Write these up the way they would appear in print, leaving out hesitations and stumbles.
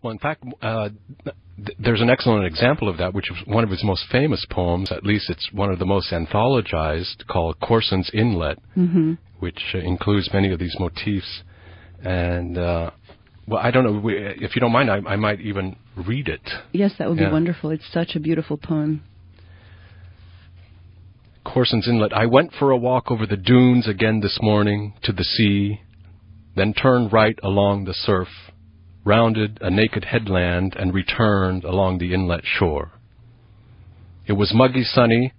Well, in fact, there's an excellent example of that, which is one of his most famous poems. At least it's one of the most anthologized, called Corson's Inlet, which includes many of these motifs. And, well, I don't know, if you don't mind, I might even read it. Yes, that would be wonderful. It's such a beautiful poem. Corson's Inlet. I went for a walk over the dunes again this morning to the sea, then turned right along the surf, rounded a naked headland, and returned along the inlet shore. It was muggy sunny,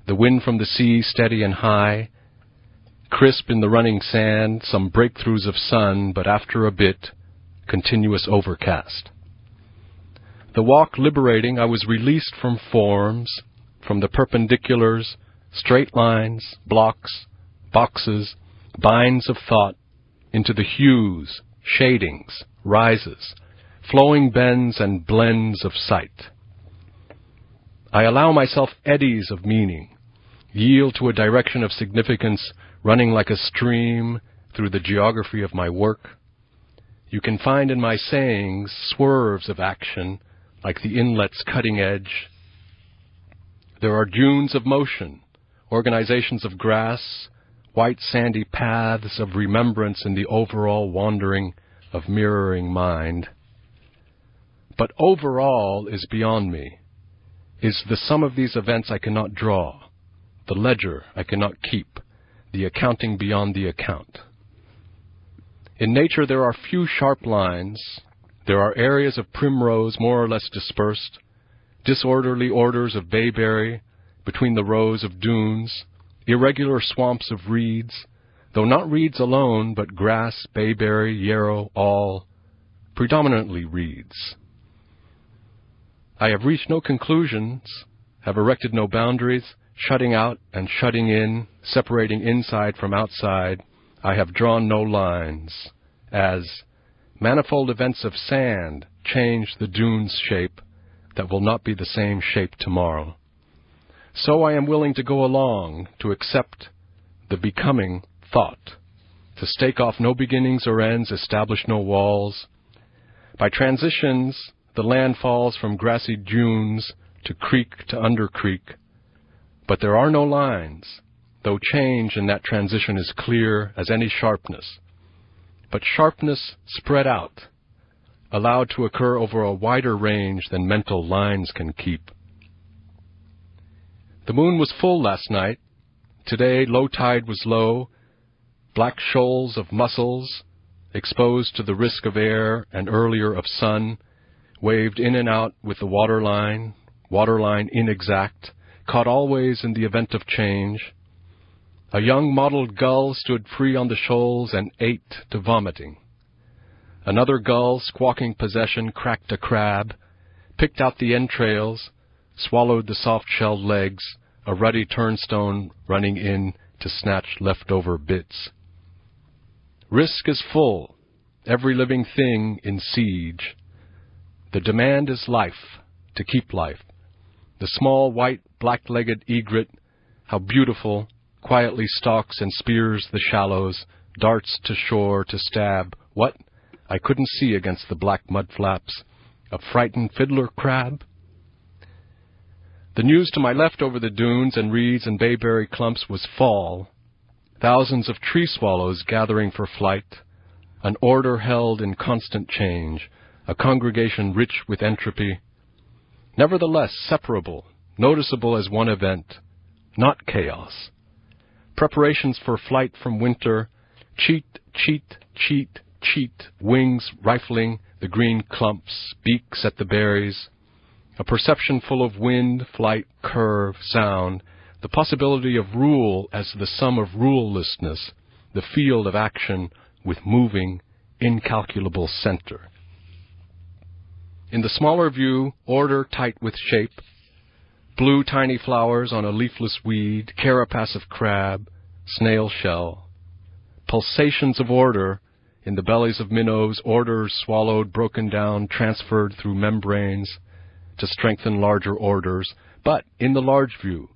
the wind from the sea steady and high, crisp in the running sand, some breakthroughs of sun, but after a bit, continuous overcast. The walk liberating, I was released from forms, from the perpendiculars, straight lines, blocks, boxes, binds of thought, into the hues, shadings, rises, flowing bends and blends of sight. I allow myself eddies of meaning, yield to a direction of significance running like a stream through the geography of my work. You can find in my sayings swerves of action like the inlet's cutting edge. There are dunes of motion, organizations of grass, white sandy paths of remembrance in the overall wandering of mirroring mind. But overall is beyond me, is the sum of these events I cannot draw, the ledger I cannot keep, the accounting beyond the account. In nature there are few sharp lines, there are areas of primrose more or less dispersed, disorderly orders of bayberry between the rows of dunes, irregular swamps of reeds, though not reeds alone, but grass, bayberry, yarrow, all, predominantly reeds. I have reached no conclusions, have erected no boundaries, shutting out and shutting in, separating inside from outside. I have drawn no lines, as manifold events of sand change the dune's shape that will not be the same shape tomorrow. So I am willing to go along, to accept the becoming thought, to stake off no beginnings or ends, establish no walls. By transitions, the land falls from grassy dunes to creek to under creek, but there are no lines, though change in that transition is clear as any sharpness. But sharpness spread out, allowed to occur over a wider range than mental lines can keep. The moon was full last night. Today, low tide was low. Black shoals of mussels, exposed to the risk of air and earlier of sun, waved in and out with the waterline inexact, caught always in the event of change. A young mottled gull stood free on the shoals and ate to vomiting. Another gull, squawking possession, cracked a crab, picked out the entrails, swallowed the soft-shelled legs, a ruddy turnstone running in to snatch leftover bits. Risk is full, every living thing in siege. The demand is life, to keep life. The small, white, black-legged egret, how beautiful, quietly stalks and spears the shallows, darts to shore to stab. What? I couldn't see against the black mud flaps. A frightened fiddler crab? The news to my left over the dunes and reeds and bayberry clumps was fall. Thousands of tree swallows gathering for flight, an order held in constant change, a congregation rich with entropy, nevertheless separable, noticeable as one event, not chaos. Preparations for flight from winter, cheat, cheat, cheat, cheat, wings rifling the green clumps, beaks at the berries, a perception full of wind, flight, curve, sound, the possibility of rule as the sum of rulelessness, the field of action with moving, incalculable center. In the smaller view, order tight with shape, blue tiny flowers on a leafless weed, carapace of crab, snail shell, pulsations of order in the bellies of minnows, orders swallowed, broken down, transferred through membranes to strengthen larger orders, but in the large view,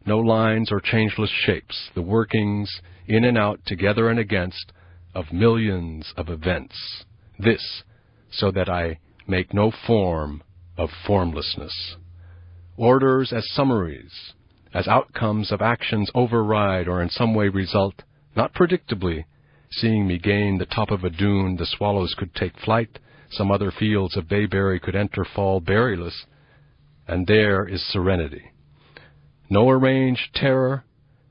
no lines or changeless shapes, the workings in and out, together and against, of millions of events. This, so that I make no form of formlessness. Orders as summaries, as outcomes of actions override or in some way result, not predictably. Seeing me gain the top of a dune, the swallows could take flight, some other fields of bayberry could enter, fall berryless, and there is serenity. No arranged terror,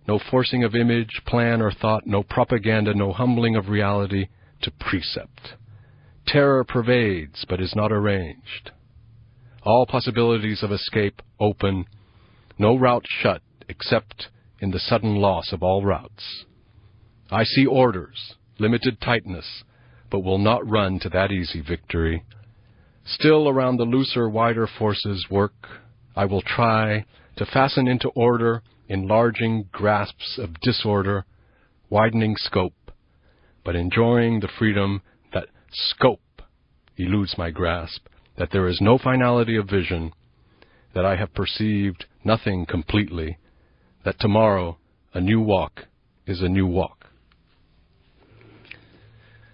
no forcing of image, plan, or thought, no propaganda, no humbling of reality to precept. Terror pervades, but is not arranged. All possibilities of escape open, no route shut except in the sudden loss of all routes. I see orders, limited tightness, but will not run to that easy victory. Still around the looser, wider forces work, I will try to fasten into order enlarging grasps of disorder, widening scope, but enjoying the freedom that scope eludes my grasp, that there is no finality of vision, that I have perceived nothing completely, that tomorrow a new walk is a new walk.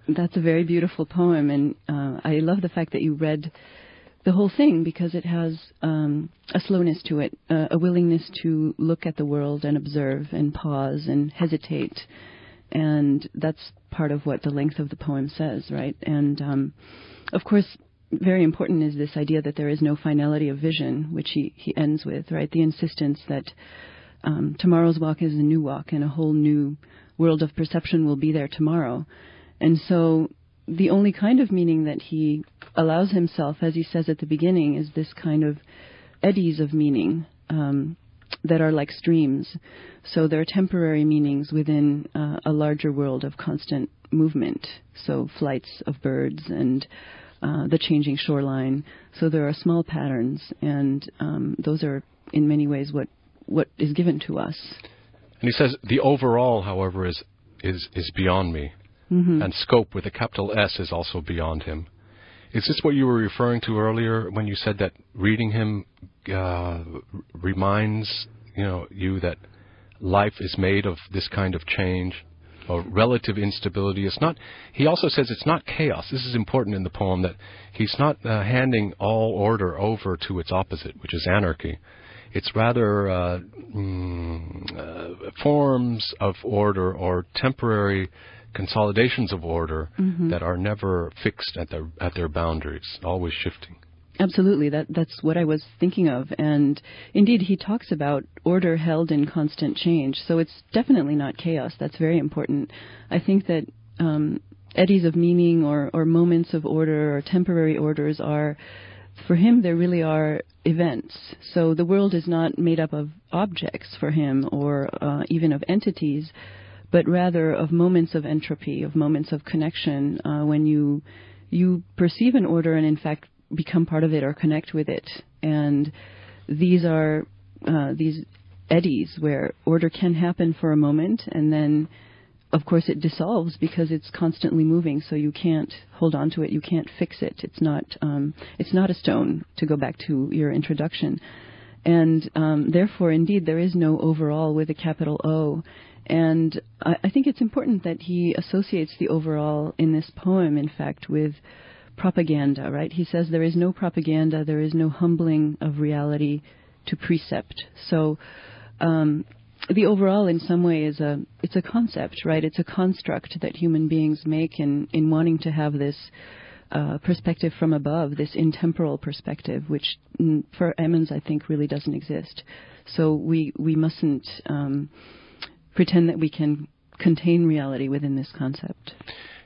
That's a very beautiful poem, and I love the fact that you read the whole thing because it has a slowness to it, a willingness to look at the world and observe and pause and hesitate. And that's part of what the length of the poem says, right? And, of course, very important is this idea that there is no finality of vision, which he ends with, right? The insistence that tomorrow's walk is a new walk and a whole new world of perception will be there tomorrow. And so the only kind of meaning that he allows himself, as he says at the beginning, is this kind of eddies of meaning that are like streams. So they're temporary meanings within a larger world of constant movement. So flights of birds and the changing shoreline. So there are small patterns, and those are in many ways what is given to us. And he says the overall, however, is beyond me. Mm-hmm. And scope with a capital S is also beyond him. Is this what you were referring to earlier when you said that reading him reminds you that life is made of this kind of change, or relative instability? It's not. He also says it's not chaos. This is important in the poem, that he's not handing all order over to its opposite, which is anarchy. It's rather forms of order or temporary consolidations of order that are never fixed at their boundaries, always shifting. Absolutely, that's what I was thinking of. And indeed, he talks about order held in constant change. So it's definitely not chaos. That's very important. I think that eddies of meaning or moments of order or temporary orders are, for him, there really are events. So the world is not made up of objects for him or even of entities, but rather of moments of entropy, of moments of connection, when you perceive an order and in fact become part of it or connect with it. And these are these eddies where order can happen for a moment, and then of course it dissolves because it's constantly moving, so you can't hold on to it, you can't fix it. It's not a stone, to go back to your introduction. And therefore, indeed, there is no overall with a capital O. And I think it's important that he associates the overall in this poem, in fact, with propaganda, right? He says there is no propaganda, there is no humbling of reality to precept. So the overall, in some way, it's a concept, right? It's a construct that human beings make in wanting to have this perspective from above, this intemporal perspective, which for Ammons, I think, really doesn't exist. So we mustn't pretend that we can contain reality within this concept.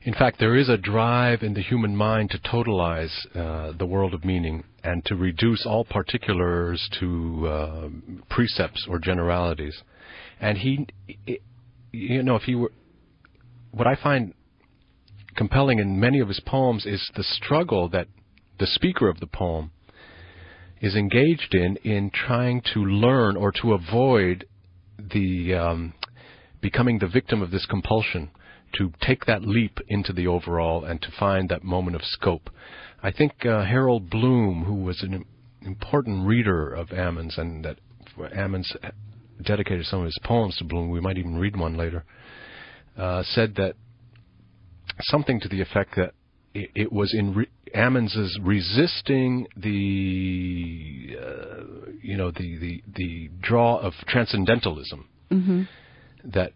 In fact, there is a drive in the human mind to totalize the world of meaning and to reduce all particulars to precepts or generalities. And if he were, what I find compelling in many of his poems is the struggle that the speaker of the poem is engaged in trying to learn or to avoid the becoming the victim of this compulsion to take that leap into the overall and to find that moment of scope. I think Harold Bloom, who was an important reader of Ammons, and that Ammons dedicated some of his poems to Bloom, we might even read one later, said that something to the effect that it was in Ammons's resisting the the draw of transcendentalism that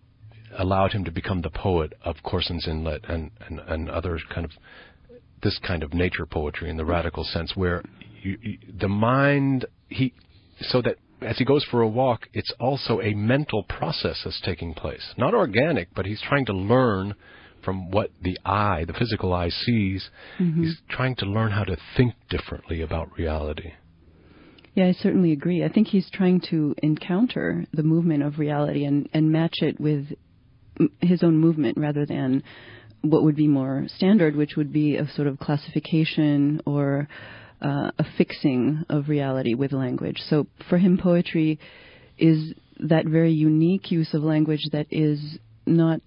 allowed him to become the poet of Corson's Inlet and other this kind of nature poetry in the radical sense, where the mind, so that as he goes for a walk, it's also a mental process that's taking place. Not organic, but he's trying to learn from what the physical eye sees. He's trying to learn how to think differently about reality. Yeah, I certainly agree. I think he's trying to encounter the movement of reality and match it with his own movement rather than what would be more standard, which would be a sort of classification or a fixing of reality with language. So for him, poetry is that very unique use of language that is not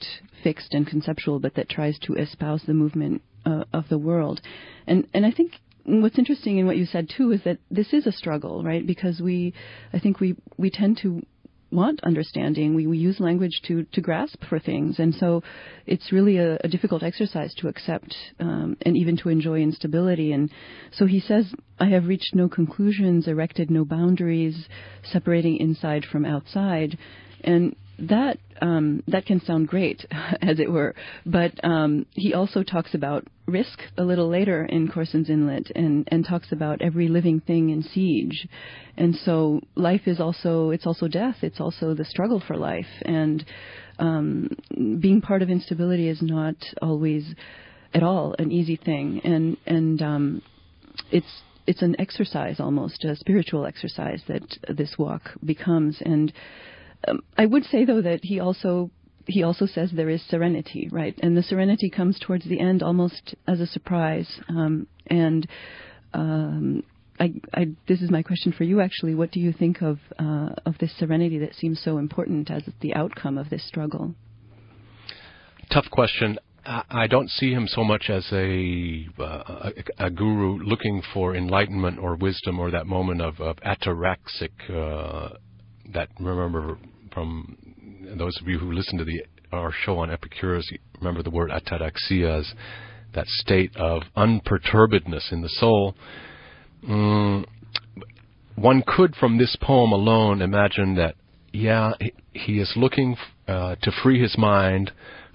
fixed and conceptual, but that tries to espouse the movement of the world. And I think what's interesting in what you said too is that this is a struggle, right? Because I think we tend to want understanding. We use language to grasp for things, and so it's really a difficult exercise to accept and even to enjoy instability. And so he says, I have reached no conclusions, erected no boundaries, separating inside from outside. And that can sound great, as it were, but he also talks about risk a little later in Corson's Inlet and talks about every living thing in siege. And so life is also death. It's also the struggle for life. And being part of instability is not always at all an easy thing. And it's an exercise, almost a spiritual exercise, that this walk becomes. And I would say, though, that he also says there is serenity, right? And the serenity comes towards the end almost as a surprise. This is my question for you, actually. What do you think of this serenity that seems so important as the outcome of this struggle? Tough question. I don't see him so much as a guru looking for enlightenment or wisdom or that moment of ataraxic. That, remember, from those of you who listen to our show on Epicurus, remember the word ataraxia as that state of unperturbedness in the soul. One could, from this poem alone, imagine that, he is looking to free his mind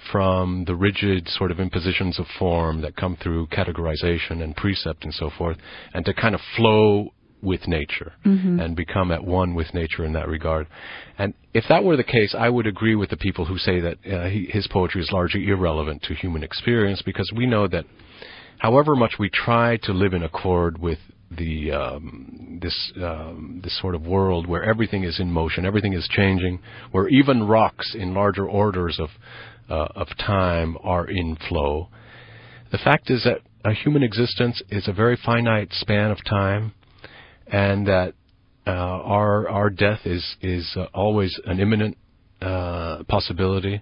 from the rigid sort of impositions of form that come through categorization and precept and so forth, and to kind of flow with nature and become at one with nature in that regard. And if that were the case, I would agree with the people who say that his poetry is largely irrelevant to human experience, because we know that however much we try to live in accord with this sort of world where everything is in motion, everything is changing, where even rocks in larger orders of time are in flow, the fact is that a human existence is a very finite span of time, and that our death is always an imminent possibility,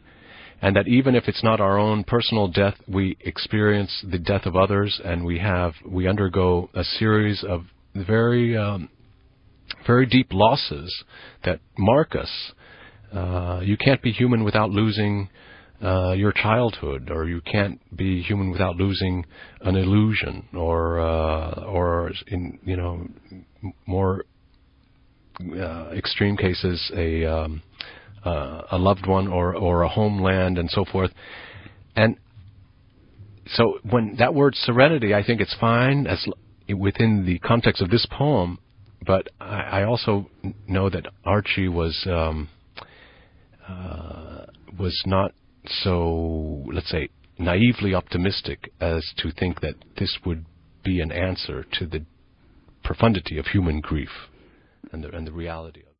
and that even if it's not our own personal death, we experience the death of others, and we undergo a series of very very deep losses that mark us. You can't be human without losing your childhood, or you can't be human without losing an illusion, or in more extreme cases, a loved one or a homeland and so forth. And so when that word serenity, I think it's fine as within the context of this poem, but I also know that Archie was not so, let's say, naively optimistic as to think that this would be an answer to the profundity of human grief and the reality of it.